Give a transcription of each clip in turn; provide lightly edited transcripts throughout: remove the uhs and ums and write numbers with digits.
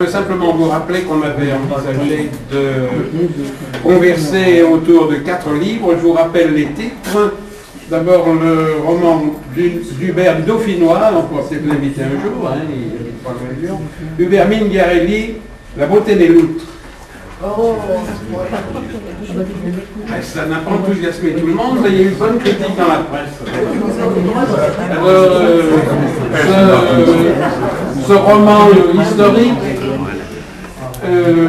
Je veux simplement vous rappeler qu'on avait envisagé de converser autour de 4 livres. Je vous rappelle les titres. D'abord le roman d'Hubert Dauphinois, on pourra peut-être l'inviter un jour, hein, il n'habite pas loin de Lyon. Hubert Mingarelli, La beauté des loutres. Ça n'a pas enthousiasmé tout le monde, mais il y a eu une bonne critique dans la presse. Ce roman historique,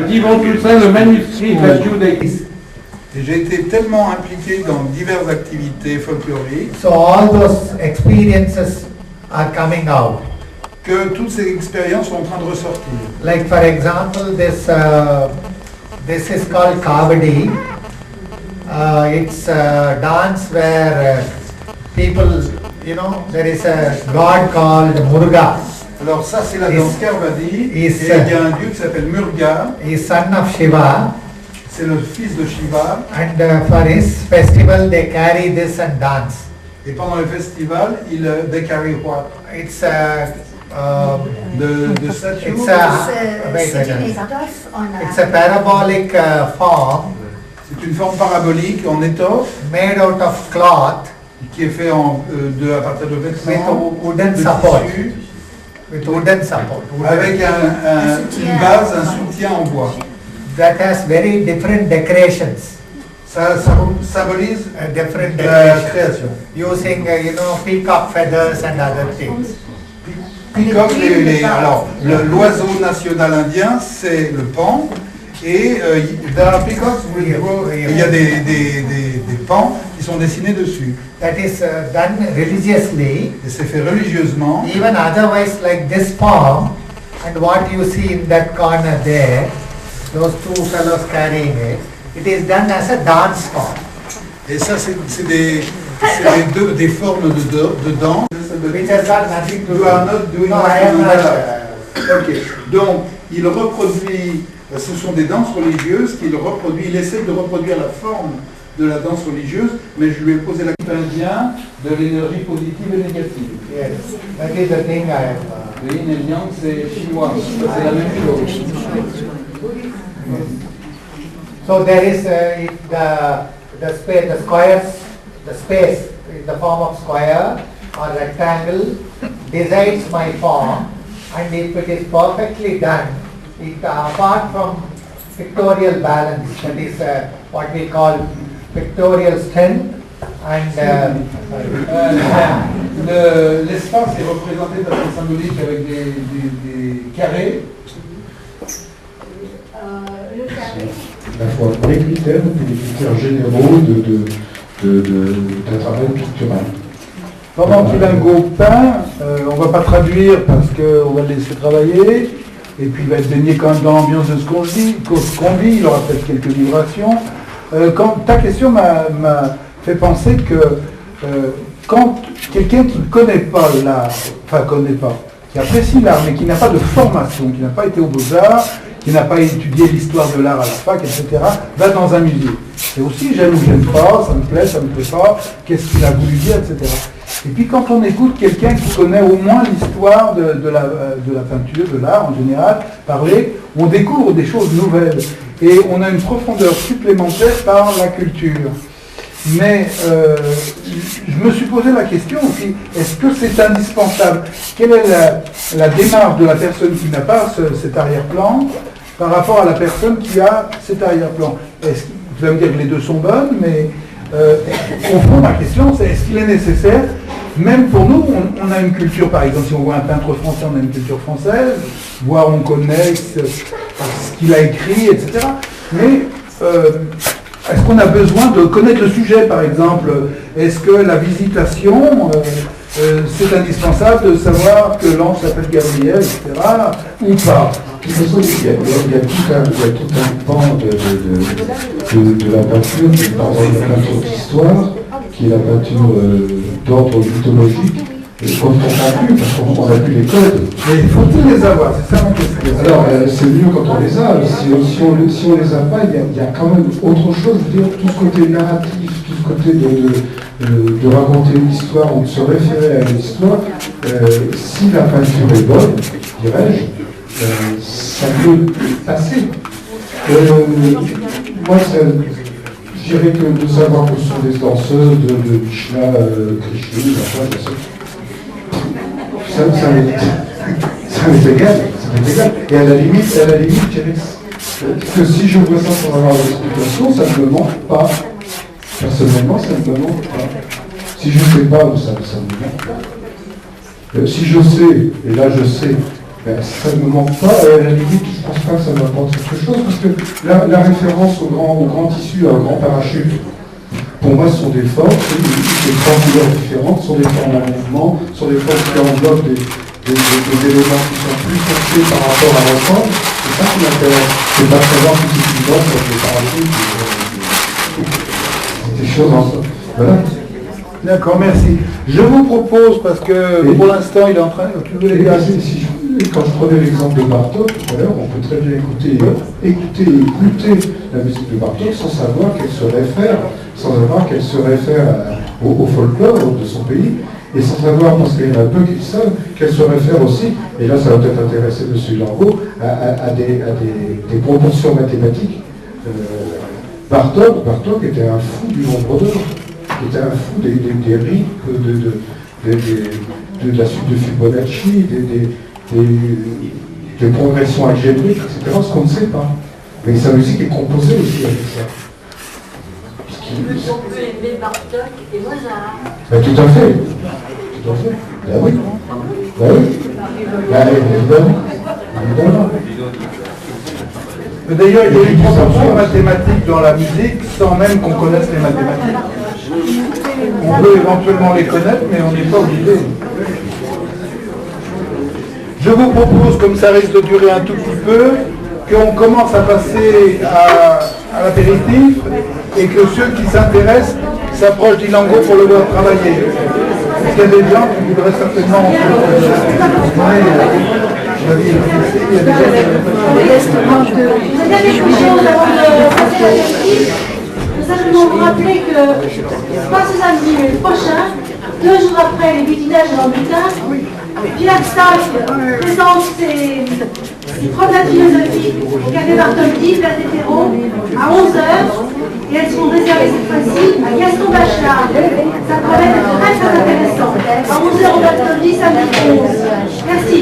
d'Yvon Toussaint, le manuscrit de la Judaïsme. Et j'ai été tellement impliqué dans diverses activités folkloriques. So all those experiences are coming out. Que toutes ces expériences sont en train de ressortir. Like for example, this is called Kavadi. It's a dance where people, there is a god called Muruga. Alors ça c'est la danse Kavadi. Et il y a un dieu qui s'appelle Muruga. He is son of Shiva. C'est le fils de Shiva. And for his festival they carry this and dance. Et pendant le festival, they carry what? It's the statue. It's a parabolic form. C'est une forme parabolique en étoffe. Made out of cloth. Qui est fait à partir de vêtements. With wooden support. With wooden support. Avec une base, un soutien en bois. That has very different decorations. Ça symbolise different la création. Using peacock feathers and other things. Peacock, alors l'oiseau national indien c'est le paon et dans la peacock il y a des pans qui sont dessinés dessus. That is done religiously. Et c'est fait religieusement. Even otherwise like this form and what you see in that corner there. Those two fellows carrying it. It is done as a dance form. Et ça, c'est des formes de danse. Which has got nothing to do. You are not doing no, I am not. Ok. Donc, il reproduit. Ce sont des danses religieuses qu'il reproduit. Il essaie de reproduire la forme de la danse religieuse, mais je lui ai posé la question indien de l'énergie positive et négative. Yes. That is the thing I have. Le yin et le yang, c'est chinois. C'est la même chose. So there is the space in the form of square or rectangle decides my form, and if it is perfectly done, it apart from pictorial balance, that is what we call pictorial strength and l'espace est représenté de façon symbolique avec des carrés. À la fois des critères et des critères généraux d'un travail pictural. Pendant qu'Ilango peint, on ne va pas traduire parce qu'on va le laisser travailler, et puis il va être baigné quand même dans l'ambiance de ce qu'on vit, il aura peut-être quelques vibrations. Ta question m'a fait penser que quand quelqu'un qui ne connaît pas l'art, qui apprécie l'art, mais qui n'a pas de formation, qui n'a pas été aux Beaux-Arts, qui n'a pas étudié l'histoire de l'art à la fac, etc., va dans un musée. C'est aussi j'aime ou j'aime pas, ça me plaît pas, qu'est-ce qu'il a voulu dire, etc. Et puis quand on écoute quelqu'un qui connaît au moins l'histoire de la peinture, de l'art en général, parler, on découvre des choses nouvelles. Et on a une profondeur supplémentaire par la culture. Mais je me suis posé la question aussi, est-ce que c'est indispensable? Quelle est la démarche de la personne qui n'a pas cet arrière-plan par rapport à la personne qui a cet arrière-plan? Vous allez me dire que les deux sont bonnes, mais au fond, ma question, c'est est-ce qu'il est nécessaire, même pour nous, on a une culture, par exemple, si on voit un peintre français, on a une culture française, voire on connaît ce qu'il a écrit, etc. Mais est-ce qu'on a besoin de connaître le sujet, par exemple? Est-ce que la visitation, c'est indispensable de savoir que l'ange s'appelle Gabriel, etc., ou pas? De toute façon, il y a tout un pan de la peinture, qui est par exemple la peinture d'histoire, qui est la peinture d'ordre mythologique, qu'on ne comprend plus, parce qu'on n'a plus les codes. Mais faut-il les avoir? C'est ça ma question. Alors, c'est mieux quand on les a. Si on les a pas, il y a quand même autre chose. Je veux dire, tout ce côté narratif, tout ce côté de raconter une histoire ou de se référer à une histoire, si la peinture est bonne, dirais-je, ça peut passer. Moi, je dirais que de savoir que ce sont des danseuses de Michelin, Krishna, ça m'est égal. Et à la limite, je dirais que si je vois ça sans avoir l'explication, ça ne me manque pas. Personnellement, ça ne me manque pas. Si je ne sais pas, ça ne me manque pas. Si je sais, et là je sais, ben, ça ne me manque pas, et à la limite, je ne pense pas que ça m'apporte quelque chose, parce que la référence au grand tissu, au grand parachute, pour moi, ce sont des formes, des formes différentes, ce sont des formes en mouvement, ce sont des formes qui enveloppent des éléments qui sont plus foncés par rapport à l'ensemble. C'est ça qui m'intéresse. C'est pas savoir si c'est une danse avec des parachutes, des choses en ça. Voilà. D'accord, merci. Je vous propose, parce que pour l'instant, il est en train... Tu veux les gars quand je prenais l'exemple de Bartók tout à l'heure, on peut très bien écouter la musique de Bartók sans savoir qu'elle se réfère au folklore de son pays, et sans savoir, parce qu'il y en a peu qui le savent, qu'elle se réfère aussi, et là ça va peut-être intéresser M. Langot, à des proportions mathématiques. Bartók était un fou du nombre d'heures, était un fou des rythmes, de la suite de Fibonacci, des progressions algébriques, etc., ce qu'on ne sait pas. Mais sa musique est composée aussi avec ça. On peut aimer Bartók et Mozart. Ben, tout à fait. Ben oui. Évidemment. D'ailleurs, il y a une proportion mathématique dans la musique sans même qu'on connaisse les mathématiques. On peut éventuellement les connaître, mais on n'est pas obligé. Je vous propose, comme ça risque de durer un tout petit peu, qu'on commence à passer à l'apéritif et que ceux qui s'intéressent s'approchent d'Ilango pour le voir travailler. Parce qu'il y a des gens qui voudraient certainement... Nous allons vous rappeler que pas ce samedi, mais le prochain, 2 jours après les butinages dans le butin, Philaxac présente ses promenades philosophiques au café Bartholdi, place des Terreaux, à 11h, et elles seront réservées cette fois-ci à Gaston Bachelard. Ça promet d'être très très intéressant. À 11h au Bartholdi, samedi 11. Merci.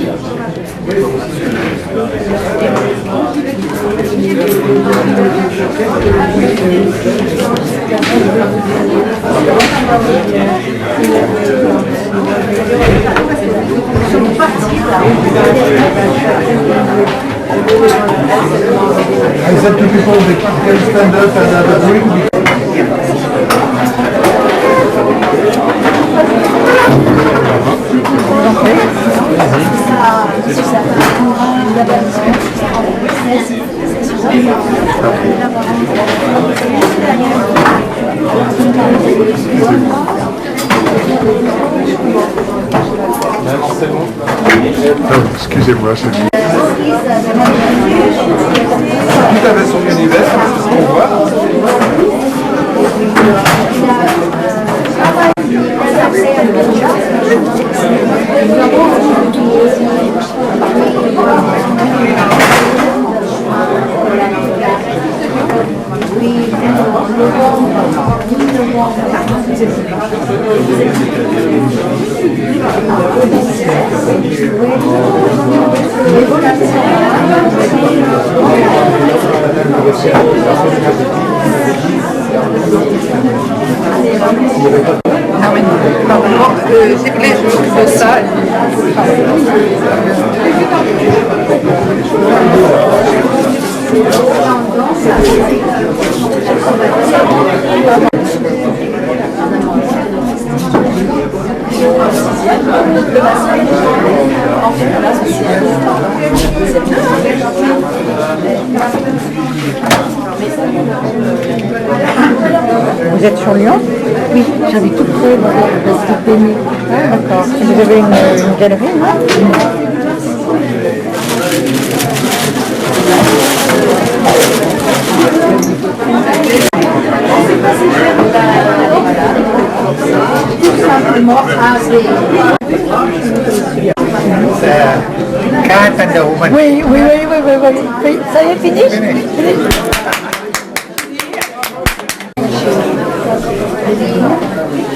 I said to people they can stand up and have a drink. Excusez-moi, c'est Tout avait son univers, c'est ce qu'on voit. Ah oui, normalement, c'est clair, je fais ça. Vous êtes sur Lyon? Oui, j'habite tout près de la place de Péné. Ah, d'accord. Vous avez une galerie, non? C'est Night and the Woman. Oui, oui, oui, oui, oui, oui. Oui, ça y est, fini? Fini.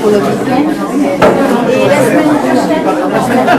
Pour le week-end. Et la semaine prochaine, on revient à la